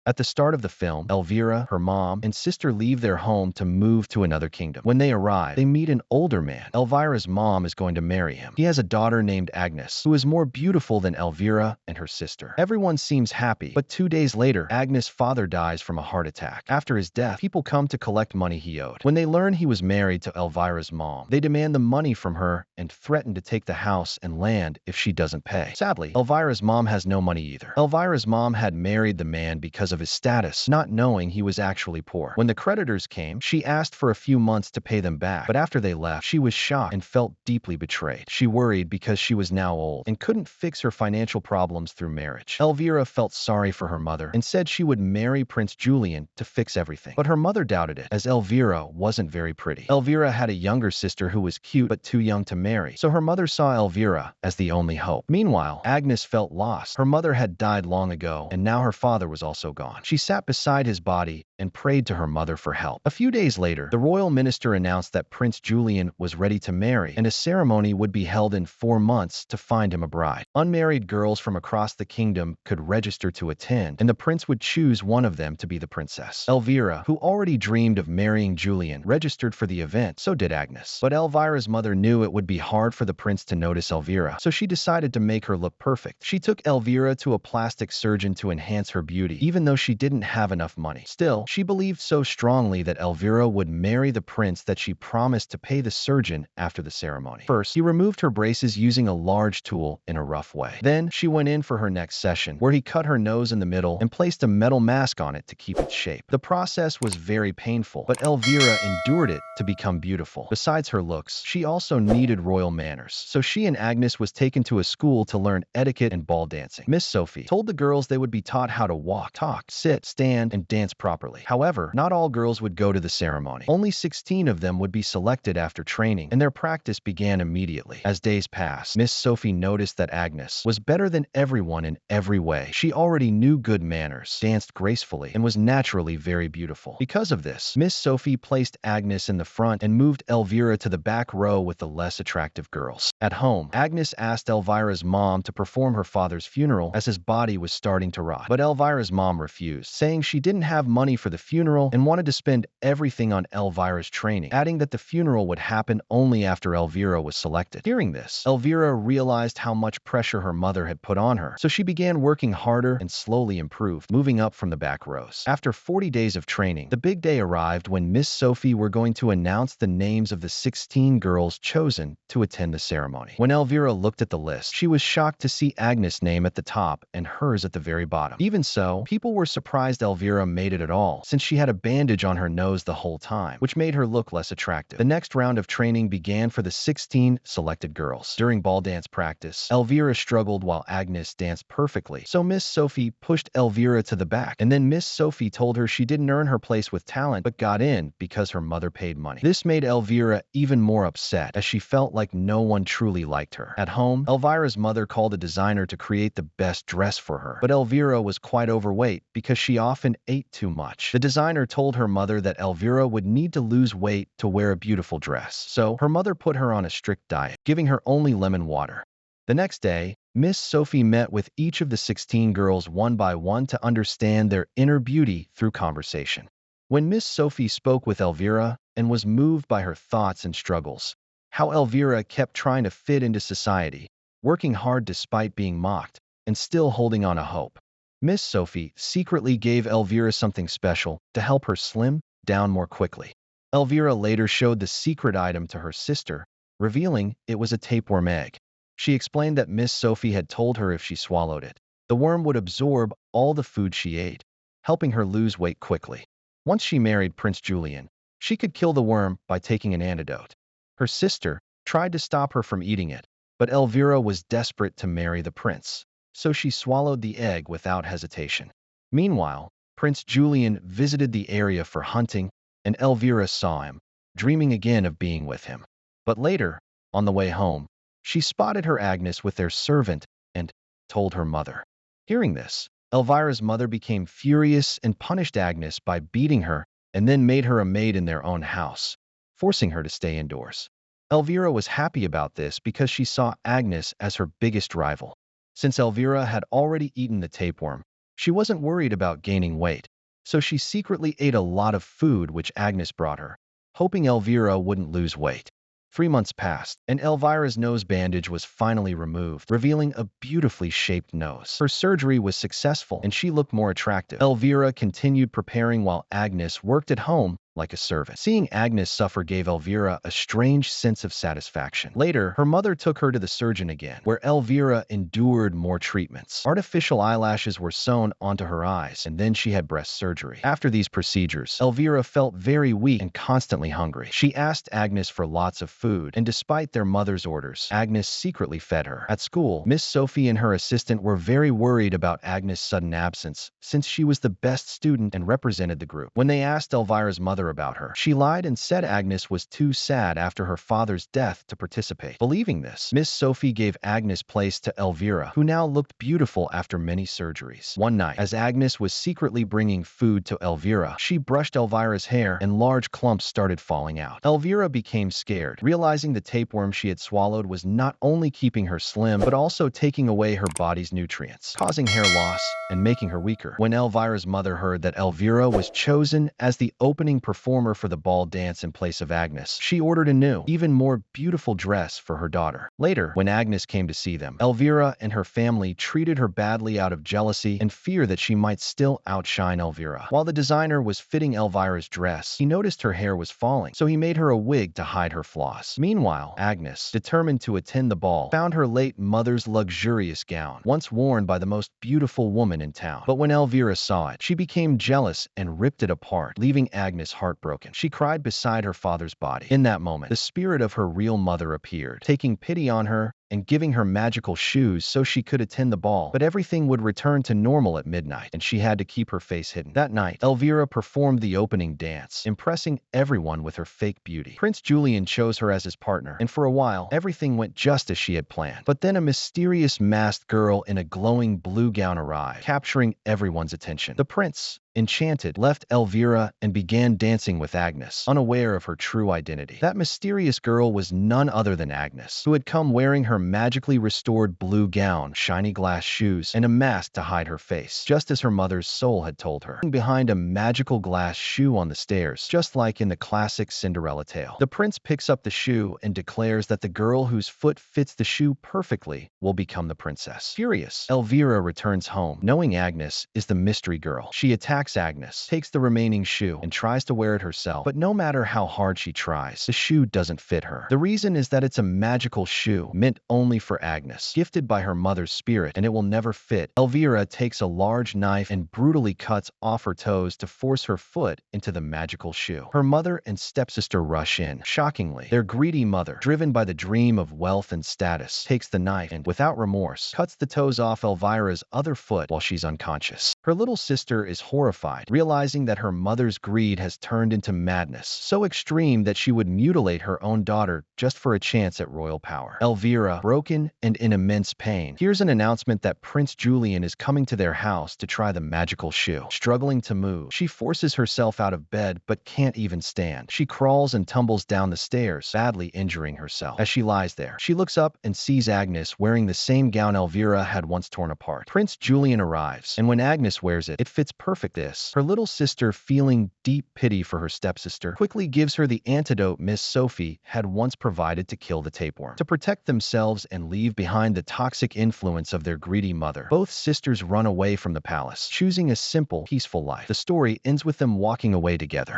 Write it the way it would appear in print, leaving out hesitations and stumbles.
At the start of the film, Elvira, her mom, and sister leave their home to move to another kingdom. When they arrive, they meet an older man. Elvira's mom is going to marry him. He has a daughter named Agnes, who is more beautiful than Elvira and her sister. Everyone seems happy, but 2 days later, Agnes' father dies from a heart attack. After his death, people come to collect money he owed. When they learn he was married to Elvira's mom, they demand the money from her and threaten to take the house and land if she doesn't pay. Sadly, Elvira's mom has no money either. Elvira's mom had married the man because of his status, not knowing he was actually poor. When the creditors came, she asked for a few months to pay them back, but after they left, she was shocked and felt deeply betrayed. She worried because she was now old and couldn't fix her financial problems through marriage. Elvira felt sorry for her mother and said she would marry Prince Julian to fix everything. But her mother doubted it, as Elvira wasn't very pretty. Elvira had a younger sister who was cute but too young to marry, so her mother saw Elvira as the only hope. Meanwhile, Agnes felt lost. Her mother had died long ago, and now her father was also gone. She sat beside his body and prayed to her mother for help. A few days later, the royal minister announced that Prince Julian was ready to marry, and a ceremony would be held in 4 months to find him a bride. Unmarried girls from across the kingdom could register to attend, and the prince would choose one of them to be the princess. Elvira, who already dreamed of marrying Julian, registered for the event, so did Agnes. But Elvira's mother knew it would be hard for the prince to notice Elvira, so she decided to make her look perfect. She took Elvira to a plastic surgeon to enhance her beauty, even though she didn't have enough money. Still, she believed so strongly that Elvira would marry the prince that she promised to pay the surgeon after the ceremony. First, he removed her braces using a large tool in a rough way. Then, she went in for her next session, where he cut her nose in the middle and placed a metal mask on it to keep its shape. The process was very painful, but Elvira endured it to become beautiful. Besides her looks, she also needed royal manners, so she and Agnes was taken to a school to learn etiquette and ball dancing. Miss Sophie told the girls they would be taught how to walk, talk, sit, stand, and dance properly. However, not all girls would go to the ceremony. Only 16 of them would be selected after training, and their practice began immediately. As days passed, Miss Sophie noticed that Agnes was better than everyone in every way. She already knew good manners, danced gracefully, and was naturally very beautiful. Because of this, Miss Sophie placed Agnes in the front and moved Elvira to the back row with the less attractive girls. At home, Agnes asked Elvira's mom to perform her father's funeral as his body was starting to rot. But Elvira's mom refused, saying she didn't have money for the funeral and wanted to spend everything on Elvira's training, adding that the funeral would happen only after Elvira was selected. Hearing this, Elvira realized how much pressure her mother had put on her, so she began working harder and slowly improved, moving up from the back rows. After 40 days of training, the big day arrived when Miss Sophie were going to announce the names of the 16 girls chosen to attend the ceremony. When Elvira looked at the list, she was shocked to see Agnes' name at the top and hers at the very bottom. Even so, people were surprised Elvira made it at all, since she had a bandage on her nose the whole time, which made her look less attractive. The next round of training began for the 16 selected girls. During ball dance practice, Elvira struggled while Agnes danced perfectly, so Miss Sophie pushed Elvira to the back, and then Miss Sophie told her she didn't earn her place with talent but got in because her mother paid money. This made Elvira even more upset, as she felt like no one truly liked her. At home, Elvira's mother called a designer to create the best dress for her, but Elvira was quite overweight because she often ate too much. The designer told her mother that Elvira would need to lose weight to wear a beautiful dress, so her mother put her on a strict diet, giving her only lemon water. The next day, Miss Sophie met with each of the 16 girls one by one to understand their inner beauty through conversation. When Miss Sophie spoke with Elvira and was moved by her thoughts and struggles, how Elvira kept trying to fit into society, working hard despite being mocked, and still holding on a hope. Miss Sophie secretly gave Elvira something special to help her slim down more quickly. Elvira later showed the secret item to her sister, revealing it was a tapeworm egg. She explained that Miss Sophie had told her if she swallowed it, the worm would absorb all the food she ate, helping her lose weight quickly. Once she married Prince Julian, she could kill the worm by taking an antidote. Her sister tried to stop her from eating it, but Elvira was desperate to marry the prince, so she swallowed the egg without hesitation. Meanwhile, Prince Julian visited the area for hunting, and Elvira saw him, dreaming again of being with him. But later, on the way home, she spotted her Agnes with their servant and told her mother. Hearing this, Elvira's mother became furious and punished Agnes by beating her and then made her a maid in their own house, forcing her to stay indoors. Elvira was happy about this because she saw Agnes as her biggest rival. Since Elvira had already eaten the tapeworm, She wasn't worried about gaining weight, so she secretly ate a lot of food which Agnes brought her, hoping Elvira wouldn't lose weight. 3 months passed, and Elvira's nose bandage was finally removed, revealing a beautifully shaped nose. Her surgery was successful, and she looked more attractive. Elvira continued preparing while Agnes worked at home like a servant. Seeing Agnes suffer gave Elvira a strange sense of satisfaction. Later, her mother took her to the surgeon again, where Elvira endured more treatments. Artificial eyelashes were sewn onto her eyes, and then she had breast surgery. After these procedures, Elvira felt very weak and constantly hungry. She asked Agnes for lots of food, and despite their mother's orders, Agnes secretly fed her. At school, Miss Sophie and her assistant were very worried about Agnes' sudden absence, since she was the best student and represented the group. When they asked Elvira's mother about her, she lied and said Agnes was too sad after her father's death to participate. Believing this, Miss Sophie gave Agnes' place to Elvira, who now looked beautiful after many surgeries. One night, as Agnes was secretly bringing food to Elvira, she brushed Elvira's hair and large clumps started falling out. Elvira became scared, realizing the tapeworm she had swallowed was not only keeping her slim, but also taking away her body's nutrients, causing hair loss and making her weaker. When Elvira's mother heard that Elvira was chosen as the opening performer for the ball dance in place of Agnes, she ordered a new, even more beautiful dress for her daughter. Later, when Agnes came to see them, Elvira and her family treated her badly out of jealousy and fear that she might still outshine Elvira. While the designer was fitting Elvira's dress, he noticed her hair was falling, so he made her a wig to hide her flaws. Meanwhile, Agnes, determined to attend the ball, found her late mother's luxurious gown, once worn by the most beautiful woman in town. But when Elvira saw it, she became jealous and ripped it apart, leaving Agnes heartbroken. She cried beside her father's body. In that moment, the spirit of her real mother appeared, taking pity on her and giving her magical shoes so she could attend the ball. But everything would return to normal at midnight, and she had to keep her face hidden. That night, Elvira performed the opening dance, impressing everyone with her fake beauty. Prince Julian chose her as his partner, and for a while, everything went just as she had planned. But then a mysterious masked girl in a glowing blue gown arrived, capturing everyone's attention. The prince, enchanted, left Elvira and began dancing with Agnes, unaware of her true identity. That mysterious girl was none other than Agnes, who had come wearing her magically restored blue gown, shiny glass shoes, and a mask to hide her face, just as her mother's soul had told her. Behind a magical glass shoe on the stairs, just like in the classic Cinderella tale. The prince picks up the shoe and declares that the girl whose foot fits the shoe perfectly will become the princess. Furious, Elvira returns home, knowing Agnes is the mystery girl. She attacks Agnes, takes the remaining shoe, and tries to wear it herself, but no matter how hard she tries, the shoe doesn't fit her. The reason is that it's a magical shoe, meant only for Agnes, gifted by her mother's spirit, and it will never fit. Elvira takes a large knife and brutally cuts off her toes to force her foot into the magical shoe. Her mother and stepsister rush in. Shockingly, their greedy mother, driven by the dream of wealth and status, takes the knife and, without remorse, cuts the toes off Elvira's other foot while she's unconscious. Her little sister is horrified, realizing that her mother's greed has turned into madness, so extreme that she would mutilate her own daughter just for a chance at royal power. Elvira, broken and in immense pain, hears an announcement that Prince Julian is coming to their house to try the magical shoe. Struggling to move, she forces herself out of bed but can't even stand. She crawls and tumbles down the stairs, badly injuring herself. As she lies there, she looks up and sees Agnes wearing the same gown Elvira had once torn apart. Prince Julian arrives, and when Agnes wears it, it fits perfect. Her little sister, feeling deep pity for her stepsister, quickly gives her the antidote Miss Sophie had once provided to kill the tapeworm. To protect themselves and leave behind the toxic influence of their greedy mother, both sisters run away from the palace, choosing a simple, peaceful life. The story ends with them walking away together.